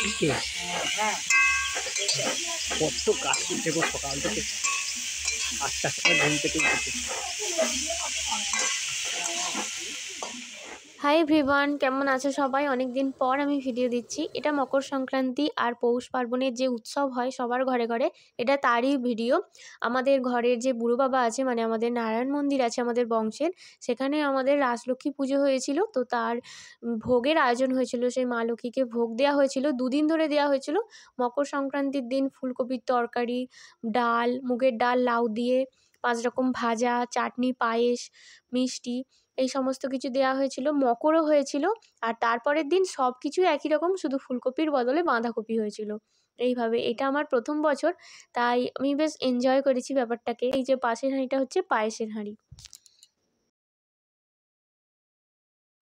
কে কত কাজ করছে গো সকাল থেকে 8টার সময় ঘুম থেকে উঠেছে। হাই এভরিওয়ান, কেমন আছে সবাই? অনেক দিন পর আমি ভিডিও দিচ্ছি। এটা মকর সংক্রান্তি আর পৌষ পার্বণের যে উৎসব হয় সবার ঘরে ঘরে, এটা তারই ভিডিও। আমাদের ঘরের যে বুড়ো বাবা আছে, মানে আমাদের নারায়ণ মন্দির আছে আমাদের বংশের, সেখানে আমাদের রাজলক্ষ্মী পুজো হয়েছিল। তো তার ভোগের আয়োজন হয়েছিল, সেই মা লক্ষ্মীকে ভোগ দেওয়া হয়েছিল, 2 দিন ধরে দেওয়া হয়েছিল। মকর সংক্রান্তির দিন ফুলকপির তরকারি, ডাল, মুগের ডাল, লাউ দিয়ে 5 রকম ভাজা, চাটনি, পায়েস, মিষ্টি, এই সমস্ত কিছু দেওয়া হয়েছিল। মকরও হয়েছিল। আর তারপরের দিন সব কিছুই একই রকম, শুধু ফুলকপির বদলে বাঁধাকপি হয়েছিল। এইভাবে এটা আমার প্রথম বছর, তাই আমি বেশ এনজয় করেছি ব্যাপারটাকে। এই যে পাশের হাঁড়িটা হচ্ছে পায়েসের হাঁড়ি।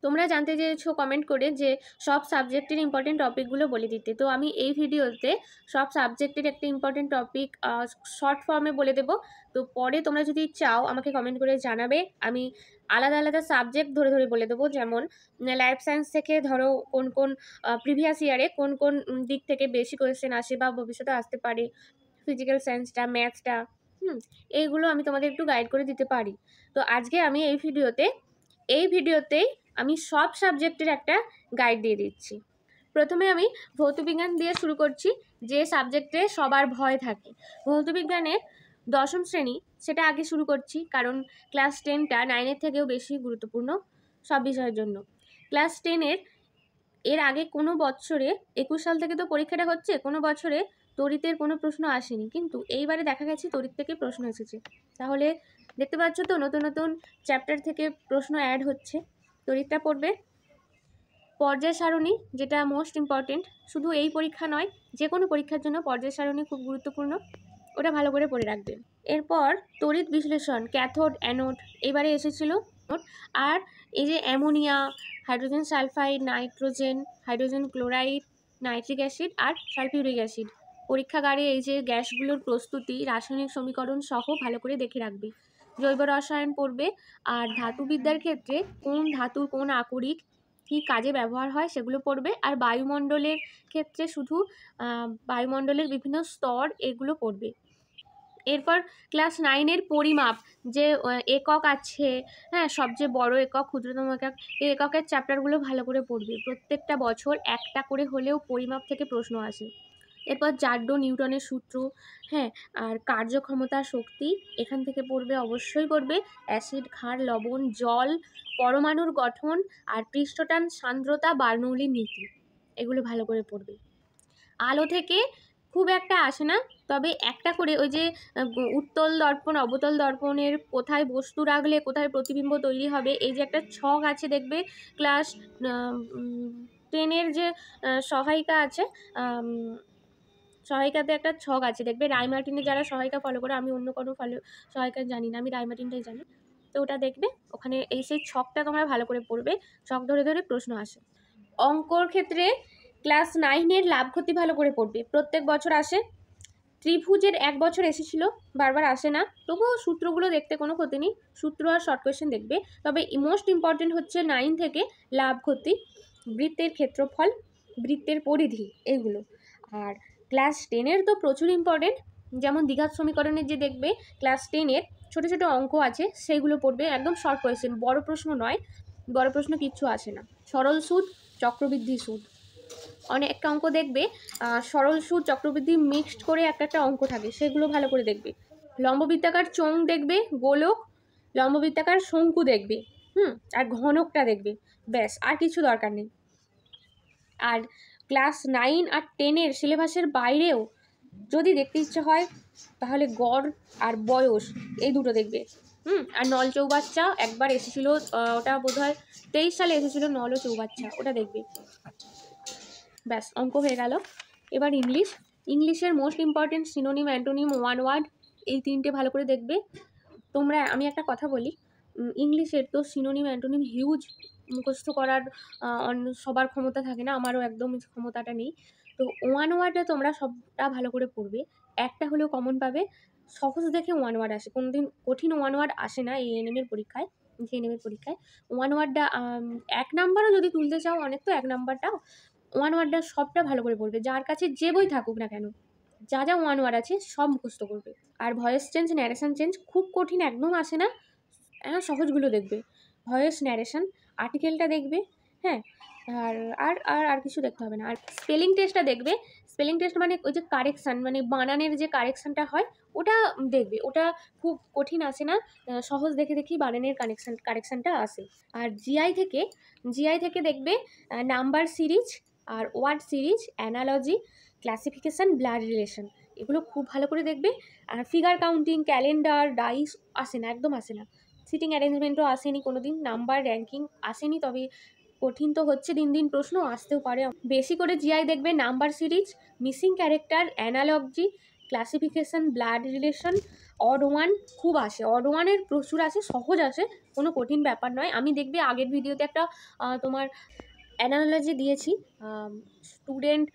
তোমরা জানতে চেয়েছো কমেন্ট করে যে সব সাবজেক্টের ইম্পর্টেন্ট টপিকগুলো বলে দিতে। তো আমি এই ভিডিওতে সব সাবজেক্টের একটা ইম্পর্টেন্ট টপিক শর্ট ফর্মে বলে দেবো। তো পরে তোমরা যদি চাও আমাকে কমেন্ট করে জানাবে, আমি আলাদা আলাদা সাবজেক্ট ধরে ধরে বলে দেবো। যেমন লাইফ সায়েন্স থেকে ধরো কোন কোন প্রিভিয়াস ইয়ারে কোন কোন দিক থেকে বেশি কোয়েশ্চেন আসে বা ভবিষ্যতে আসতে পারে, ফিজিক্যাল সায়েন্সটা, ম্যাথসটা, এইগুলো আমি তোমাদের একটু গাইড করে দিতে পারি। তো আজকে আমি এই ভিডিওতেই আমি সব সাবজেক্টের একটা গাইড দিয়ে দিচ্ছি। প্রথমে আমি ভৌতবিজ্ঞান দিয়ে শুরু করছি, যে সাবজেক্টে সবার ভয় থাকে। ভৌতবিজ্ঞানের 10ম শ্রেণী, সেটা আগে শুরু করছি, কারণ ক্লাস 10টা 9-এর থেকেও বেশি গুরুত্বপূর্ণ সব বিষয়ের জন্য। ক্লাস 10-এর এর আগে কোনো বছরে, 21 সাল থেকে তো পরীক্ষাটা হচ্ছে, কোনো বছরে তড়িতের কোনো প্রশ্ন আসেনি, কিন্তু এইবারে দেখা গেছে তড়িৎ থেকে প্রশ্ন এসেছে। তাহলে দেখতে পাচ্ছ তো নতুন নতুন চ্যাপ্টার থেকে প্রশ্ন অ্যাড হচ্ছে। তড়িৎটা পড়বে। পর্যায় সারণী, যেটা মোস্ট ইম্পর্টেন্ট, শুধু এই পরীক্ষা নয়, যে কোনো পরীক্ষার জন্য পর্যায় সারণী খুব গুরুত্বপূর্ণ, ওটা ভালো করে পড়ে রাখবেন। এরপর তড়িৎ বিশ্লেষণ, ক্যাথোড, অ্যানোড এবারে এসেছিল। আর এই যে ammonia, hydrogen sulphide, nitrogen, hydrogen chloride, nitric acid আর সালফিউরিক অ্যাসিড, পরীক্ষাগারে এই যে গ্যাসগুলোর প্রস্তুতি, রাসায়নিক সমীকরণ সহ ভালো করে দেখে রাখবে। জৈব রসায়ন পড়বে। আর ধাতুবিদ্যার ক্ষেত্রে কোন ধাতুর কোন আকরিক কী কাজে ব্যবহার হয় সেগুলো পড়বে। আর বায়ুমণ্ডলের ক্ষেত্রে শুধু বায়ুমণ্ডলের বিভিন্ন স্তর, এগুলো পড়বে। এরপর ক্লাস 9-এর পরিমাপ, যে একক আছে, হ্যাঁ, সবচেয়ে বড় একক, ক্ষুদ্রতম একক, এই এককের চ্যাপ্টারগুলো ভালো করে পড়বে। প্রত্যেকটা বছর একটা করে হলেও পরিমাপ থেকে প্রশ্ন আসে। এরপর জাড্ডো নিউটনের সূত্র, হ্যাঁ, আর কার্যক্ষমতা, শক্তি, এখান থেকে পড়বে, অবশ্যই পড়বে। অ্যাসিড, ক্ষার, লবণ, জল, পরমাণুর গঠন আর পৃষ্ঠটান, সান্দ্রতা, বার্নৌলির নীতি, এগুলো ভালো করে পড়বে। আলো থেকে খুব একটা আসে না, তবে একটা করে ওই যে উত্তল দর্পণ, অবতল দর্পণের কোথায় বস্তু রাখলে কোথায় প্রতিবিম্ব তৈরি হবে, এই যে একটা ছক আছে দেখবে ক্লাস 10-এর যে সহায়িকা আছে, সহায়িকাতে একটা ছক আছে দেখবে, রায়মার্টিনের যারা সহায়িকা ফলো করে, আমি অন্য কোনো সহায়িকা জানি না, আমি রায়মার্টিনটাই জানি। তো ওটা দেখবে, ওখানে সেই ছকটা তোমরা ভালো করে পড়বে, ছক ধরে ধরে প্রশ্ন আসে। অঙ্কর ক্ষেত্রে ক্লাস 9-এর লাভ ক্ষতি ভালো করে পড়বে, প্রত্যেক বছর আসে। ত্রিভুজের এক বছর এসেছিল, বারবার আসে না, তবুও সূত্রগুলো দেখতে কোনো ক্ষতি নেই, সূত্র আর শর্ট কোয়েশ্চেন দেখবে। তবে মোস্ট ইম্পর্টেন্ট হচ্ছে 9 থেকে লাভ ক্ষতি, বৃত্তের ক্ষেত্রফল, বৃত্তের পরিধি, এগুলো। আর ক্লাস 10-এর তো প্রচুর ইম্পর্টেন্ট, যেমন দ্বিঘাত সমীকরণের যে দেখবে ক্লাস 10-এর ছোটো ছোটো অঙ্ক আছে, সেইগুলো পড়বে, একদম শর্ট কোয়েশ্চেন, বড় প্রশ্ন নয়, বড় প্রশ্ন কিচ্ছু আসে না। সরল সুদ, চক্রবৃদ্ধি সুদ, অনেকটা অঙ্ক দেখবে সরল সুদ চক্রবৃদ্ধি মিক্সড করে একটা অঙ্ক থাকে, সেগুলো ভালো করে দেখবে। লম্ববৃত্তাকার চোঙ দেখবে, গোলক, লম্ববৃত্তাকার শঙ্কু দেখবে, আর ঘনকটা দেখবে, ব্যাস, আর কিছু দরকার নেই। আর ক্লাস 9 আর 10-এর সিলেবাসের বাইরেও যদি দেখতে ইচ্ছে হয়, তাহলে গড় আর বয়স, এই দুটো দেখবে। আর নল চৌবাচ্চা একবার এসেছিল, ওটা বোধহয় 23 সালে এসেছিল, নল ও চৌবাচ্চা, ওটা দেখবে। ব্যাস, অঙ্ক হয়ে গেল। এবার ইংলিশের most important synonym, antonym, one word, এই 3টে ভালো করে দেখবে তোমরা। আমি একটা কথা বলি, ইংলিশের তো সিনোনিম, অ্যান্টোনিম হিউজ মুখস্থ করার সবার ক্ষমতা থাকে না, আমারও একদম ক্ষমতাটা নেই। তো ওয়ান ওয়ার্ডে তোমরা সবটা ভালো করে পড়বে, একটা হলেও কমন পাবে। সহজ দেখে ওয়ান ওয়ার্ড আসে, কোনোদিন কঠিন ওয়ান ওয়ার্ড আসে না এই এএনএমের পরীক্ষায়, জিএনএমের পরীক্ষায়। ওয়ান ওয়ার্ডটা 1 নাম্বারও যদি তুলতে চাও, অনেক তো 1 নাম্বারটাও, ওয়ান ওয়ার্ডটা সবটা ভালো করে পড়বে, যার কাছে যে বই থাকুক না কেন, যা যা ওয়ান ওয়ার্ড আছে সব মুখস্থ করবে। আর ভয়েস চেঞ্জ, ন্যারেশন চেঞ্জ খুব কঠিন একদম আসে না, সহজগুলো দেখবে। ভয়েস ন্যারেশন আর্টিকেলটা দেখবে, হ্যাঁ, আর আর আর আর কিছু দেখতে হবে না। আর স্পেলিং টেস্টটা দেখবে। স্পেলিং টেস্ট মানে ওই যে কারেকশান, মানে বানানের যে কারেকশানটা হয় ওটা দেখবে। ওটা খুব কঠিন আসে না, সহজ দেখে দেখেই বানানের কারেকশানটা আসে। আর জিআই থেকে দেখবে নাম্বার সিরিজ আর word series, analogy, classification, blood relation, এগুলো খুব ভালো করে দেখবে। আর ফিগার কাউন্টিং, ক্যালেন্ডার, ডাইস আসে না, একদম আসে না। সিটিং অ্যারেঞ্জমেন্টও আসেনি কোনো দিন, নাম্বার র্যাঙ্কিং আসেনি, তবে কঠিন তো হচ্ছে দিন দিন, প্রশ্ন আসতেও পারে। বেশি করে জিআই দেখবে number series, missing character, analogy, classification, blood relation, odd one খুব আসে, অড ওয়ানের প্রচুর আসে, সহজ আসে, কোনো কঠিন ব্যাপার নয়। আমি দেখবে আগের ভিডিওতে একটা তোমার অ্যানালজি দিয়েছি, স্টুডেন্ট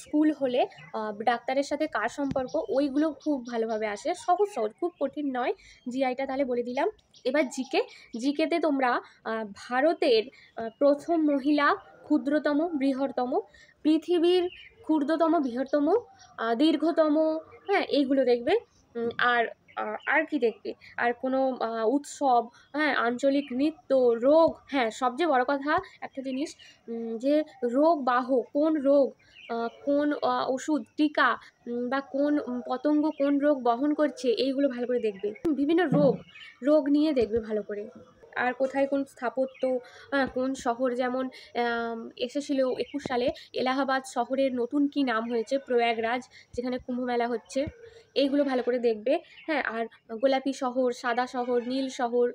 স্কুল হলে ডাক্তারের সাথে কার সম্পর্ক, ওইগুলো খুব ভালোভাবে আসে, সহজ সহজ, খুব কঠিন নয়। জিআইটা তাহলে বলে দিলাম। এবার জিকেতে তোমরা ভারতের প্রথম মহিলা, ক্ষুদ্রতম, বৃহত্তম, পৃথিবীর ক্ষুদ্রতম, বৃহত্তম, দীর্ঘতম, হ্যাঁ, এইগুলো দেখবে। আর আর কি দেখবে, আর কোনো উৎসব, হ্যাঁ, আঞ্চলিক নৃত্য, রোগ, হ্যাঁ, সবচেয়ে বড় কথা একটা জিনিস, যে রোগ বাহক, কোন রোগ, কোন ওষুধ, টিকা, বা কোন পতঙ্গ কোন রোগ বহন করছে, এইগুলো ভালো করে দেখবে। বিভিন্ন রোগ নিয়ে দেখবে ভালো করে। আর কোথায় কোন স্থাপত্য, কোন শহর, যেমন এসেছিল 21 সালে এলাহাবাদ শহরের নতুন কি নাম হয়েছে, প্রয়াগরাজ, যেখানে কুম্ভ মেলা হচ্ছে, এইগুলো ভালো করে দেখবে। হ্যাঁ, আর গোলাপি শহর, সাদা শহর, নীল শহর,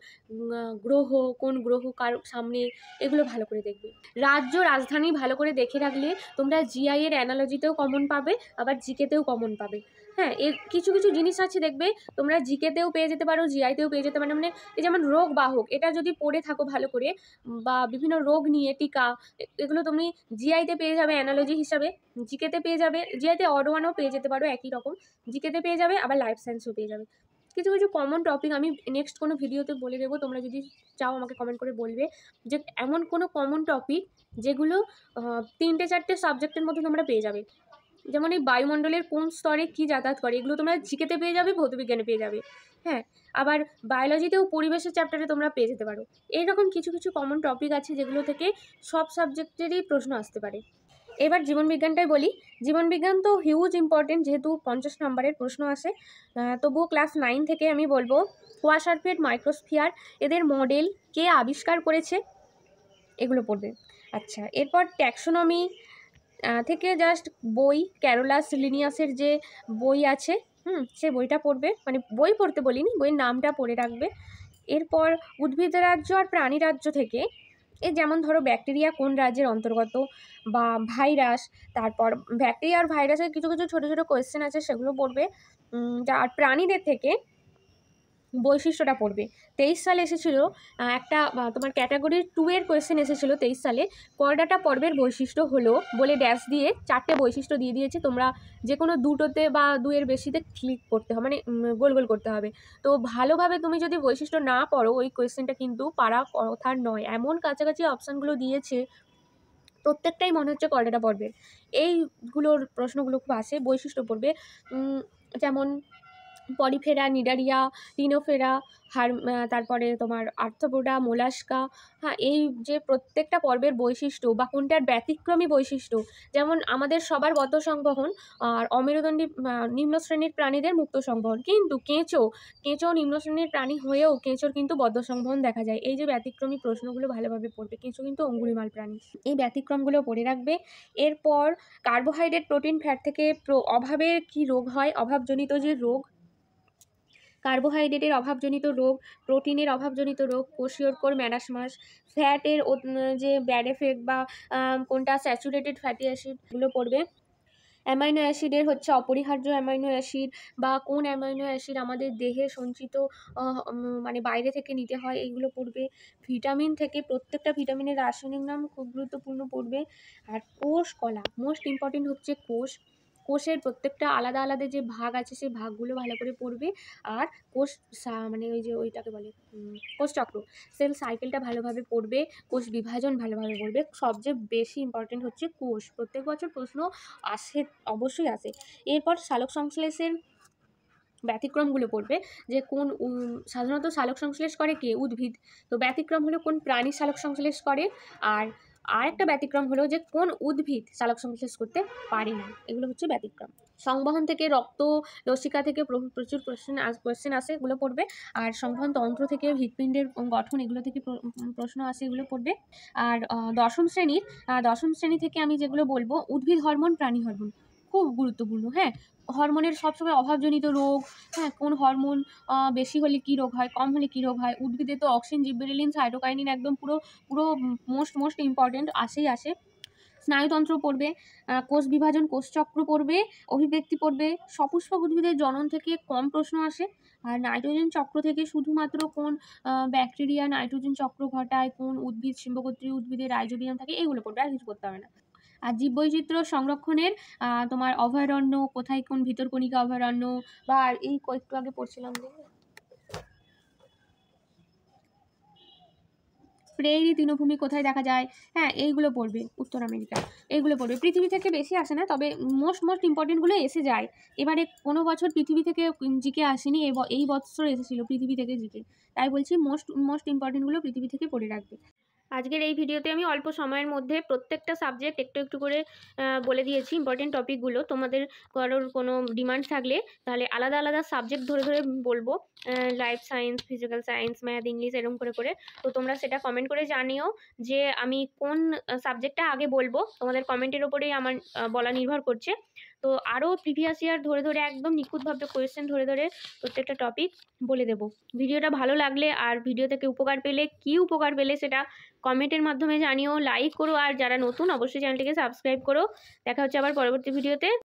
গ্রহ, কোন গ্রহ কার সামনে, এগুলো ভালো করে দেখবে। রাজ্য, রাজধানী ভালো করে দেখে রাখলে তোমরা জিআই এর অ্যানালজিতেও কমন পাবে, আবার জিকেতেও কমন পাবে। হ্যাঁ, এর কিছু কিছু জিনিস আছে দেখবে তোমরা জিকেতেও পেয়ে যেতে পারো, জিআইতেও পেয়ে যেতে পারো। মানে এই যেমন রোগ বাহক, এটা যদি পড়ে থাকো ভালো করে, বা বিভিন্ন রোগ নিয়ে টিকা, এগুলো তুমি জিআইতে পেয়ে যাবে অ্যানালজি হিসাবে, জিকেতে পেয়ে যাবে, জিআইতে অড ওয়ানও পেয়ে যেতে পারো একই রকম, জিকেতে পেয়ে যাবে, আবার লাইফ সায়েন্সও পেয়ে যাবে। কিছু কিছু কমন টপিক আমি নেক্সট কোনো ভিডিওতে বলে দেবো, তোমরা যদি চাও আমাকে কমেন্ট করে বলবে যে এমন কোনো কমন টপিক যেগুলো 3-4টে সাবজেক্টের মধ্যে তোমরা পেয়ে যাবে। যেমন এই বায়ুমণ্ডলের কোন স্তরে কী যাতায়াত করে, এগুলো তোমরা জিকেতে পেয়ে যাবে, ভৌতবিজ্ঞানে পেয়ে যাবে। হ্যাঁ, আবার বায়োলজিতেও পরিবেশের চ্যাপ্টারে তোমরা পেয়ে যেতে পারো। এইরকম কিছু কিছু কমন টপিক আছে যেগুলো থেকে সব সাবজেক্টেরই প্রশ্ন আসতে পারে। এবার জীবনবিজ্ঞানটাই বলি। জীবনবিজ্ঞান তো হিউজ ইম্পর্টেন্ট, যেহেতু 50 নম্বরের প্রশ্ন আসে। তবুও ক্লাস 9 থেকে আমি বলবো কোয়াসারফিয়েট, মাইক্রোস্ফিয়ার, এদের মডেল কে আবিষ্কার করেছে, এগুলো পড়বে। আচ্ছা, এরপর ট্যাক্সোনমি থেকে জাস্ট বই, ক্যারোলাস লিনিয়াসের যে বই আছে, সে বইটা পড়বে, মানে বই পড়তে বলিনি, বইয়ের নামটা পড়ে রাখবে। এরপর উদ্ভিদ রাজ্য আর প্রাণী রাজ্য থেকে, যেমন ধরো ব্যাকটেরিয়া কোন রাজ্যের অন্তর্গত, বা ভাইরাস, তারপর ব্যাকটেরিয়া আর ভাইরাসের কিছু কিছু ছোটো ছোটো কোয়েশ্চেন আছে, সেগুলো পড়বে। আর প্রাণীদের থেকে বৈশিষ্ট্যটা পড়বে। 23 সালে এসেছিল একটা তোমার ক্যাটাগরি 2 এর কোয়েশ্চেন এসেছিল 23 সালে, করডাটা পর্বের বৈশিষ্ট্য হলো বলে ড্যাশ দিয়ে 4টে বৈশিষ্ট্য দিয়ে দিয়েছে, তোমরা যে কোনো দুটোতে বা 2 এর বেশিতে ক্লিক করতে হবে, মানে গোল গোল করতে হবে। তো ভালোভাবে তুমি যদি বৈশিষ্ট্য না পড়ো, ওই কোয়েশ্চেনটা কিন্তু পারা কথার নয়, এমন কাছাকাছি অপশানগুলো দিয়েছে, প্রত্যেকটাই মনে হচ্ছে করডাটা পর্বের। এইগুলোর প্রশ্নগুলো খুব আসে, বৈশিষ্ট্য পড়বে। যেমন পলিফেরা, নিডারিয়া, টিনোফেরা, তারপরে তোমার আর্থ্রোপোডা, মোলাস্কা, হ্যাঁ, এই যে প্রত্যেকটা পর্বের বৈশিষ্ট্য বা কোনটার ব্যতিক্রমী বৈশিষ্ট্য, যেমন আমাদের সবার বদ্ধ সংবহন, আর অমেরুদণ্ডী নিম্ন শ্রেণীর প্রাণীদের মুক্ত সংবহন, কিন্তু কেঁচো নিম্ন শ্রেণীর প্রাণী হয়েও কেঁচোর কিন্তু বদ্ধ সংবহন দেখা যায়। এই যে ব্যতিক্রমী প্রশ্নগুলো ভালোভাবে পড়বে, কেঁচো কিন্তু অঙ্গুলিমাল প্রাণী, এই ব্যতিক্রমগুলো পড়ে রাখবে। এরপর কার্বোহাইড্রেট, প্রোটিন, ফ্যাট থেকে অভাবে কি রোগ হয়, অভাবজনিত যে রোগ, কার্বোহাইড্রেটের অভাবজনিত রোগ, প্রোটিনের অভাবজনিত রোগ, কোষীয়কর ম্যারাসমাস, ফ্যাটের যে ব্যাড এফেক্ট, বা কোনটা স্যাচুরেটেড ফ্যাটি অ্যাসিডগুলো পড়বে। অ্যামাইনো অ্যাসিডের হচ্ছে অপরিহার্য অ্যামাইনো অ্যাসিড, বা কোন অ্যামাইনো অ্যাসিড আমাদের দেহে সঞ্চিত, মানে বাইরে থেকে নিতে হয়, এইগুলো পড়বে। ভিটামিন থেকে প্রত্যেকটা ভিটামিনের রাসায়নিক নাম খুব গুরুত্বপূর্ণ পড়বে। আর কোষ কলা, মোস্ট ইম্পর্টেন্ট হচ্ছে কোষ, কোষের প্রত্যেকটা আলাদা আলাদা যে ভাগ আছে সেই ভাগগুলো ভালো করে পড়বে। আর কোষ মানে ওই যে ওইটাকে বলে কোষচক্র, সেল সাইকেলটা ভালোভাবে পড়বে, কোষ বিভাজন ভালোভাবে পড়বে। সবচেয়ে বেশি ইম্পর্টেন্ট হচ্ছে কোষ। প্রত্যেক বছর প্রশ্ন আসে, অবশ্যই আসে। এরপর সালোক সংশ্লেষের ব্যতিক্রমগুলো পড়বে, যে কোন সাধারণত সালোক সংশ্লেষ করে কে? উদ্ভিদ। তো ব্যতিক্রম হলো কোন প্রাণী সালোক সংশ্লেষ করে, আর একটা ব্যতিক্রম হলো যে কোন উদ্ভিদ সালোক সংশ্লেষ করতে পারে না। এগুলো হচ্ছে ব্যতিক্রম। সংবহন থেকে রক্ত লসিকা থেকে প্রচুর কোয়েশ্চেন আসে, এগুলো পড়বে। আর সংবহন তন্ত্র থেকে হৃৎপিণ্ডের গঠন, এগুলো থেকে প্রশ্ন আসে, এগুলো পড়বে। আর দশম শ্রেণী থেকে আমি যেগুলো বলবো, উদ্ভিদ হরমোন, প্রাণী হরমোন খুব গুরুত্বপূর্ণ। হ্যাঁ, হরমোনের সবসময় অভাবজনিত রোগ, হ্যাঁ, কোন হরমোন বেশি হলে কী রোগ হয়, কম হলে কী রোগ হয়। উদ্ভিদে তো অক্সিন, জিবরেলিন, সাইটোকাইনিন একদম পুরো মোস্ট ইম্পর্টেন্ট আসে। স্নায়ুতন্ত্র পড়বে, কোষ বিভাজন, কোষচক্র পড়বে, অভিব্যক্তি পড়বে। সপুষ্পক উদ্ভিদের জনন থেকে কম প্রশ্ন আসে। আর নাইট্রোজেন চক্র থেকে শুধুমাত্র কোন ব্যাকটেরিয়া নাইট্রোজেন চক্র ঘটায়, কোন উদ্ভিদ, শিম্বগোত্রী উদ্ভিদের রাইজোবিয়াম থাকে, এগুলো পড়বে, আর কিছু করতে হবে না। আর জীববৈচিত্র্য সংরক্ষণের তোমার অভয়ারণ্য কোথায়, কোন ভিতরকণিকা অভয়ারণ্য, বা এই একটু আগে পড়ছিলাম যে প্রেরি তৃণভূমি কোথায় দেখা যায়, হ্যাঁ, এইগুলো পড়বে। উত্তর আমেরিকা, এইগুলো পড়বে। পৃথিবী থেকে বেশি আসে না, তবে মোস্ট ইম্পর্টেন্টগুলো এসে যায়। এবারে কোনো বছর পৃথিবী থেকে জিকে আসেনি, এই বছর এসেছিল পৃথিবী থেকে জিকে, তাই বলছি মোস্ট ইম্পর্টেন্টগুলো পৃথিবী থেকে পড়ে রাখবে। আজকের এই ভিডিওতে আমি অল্প সময়ের মধ্যে প্রত্যেকটা সাবজেক্ট একটু করে বলে দিয়েছি ইম্পর্টেন্ট টপিকগুলো। তোমাদের কারোর কোনো ডিমান্ড থাকলে তাহলে আলাদা আলাদা সাবজেক্ট ধরে বলবো, life science, physical science, math, English, এরকম করে। তো তোমরা সেটা কমেন্ট করে জানিও যে আমি কোন সাবজেক্টটা আগে বলবো। তোমাদের কমেন্টের ওপরেই আমার বলা নির্ভর করছে। তো আরও প্রিভিয়াস ইয়ার ধরে একদম নিখুঁতভাবে কোয়েশ্চেন ধরে প্রত্যেকটা টপিক বলে দেবো। ভিডিওটা ভালো লাগলে আর ভিডিও থেকে উপকার পেলে সেটা কমেন্টের মাধ্যমে জানিও, লাইক করো, আর যারা নতুন অবশ্যই চ্যানেলটিকে সাবস্ক্রাইব করো। দেখা হচ্ছে আবার পরবর্তী ভিডিওতে।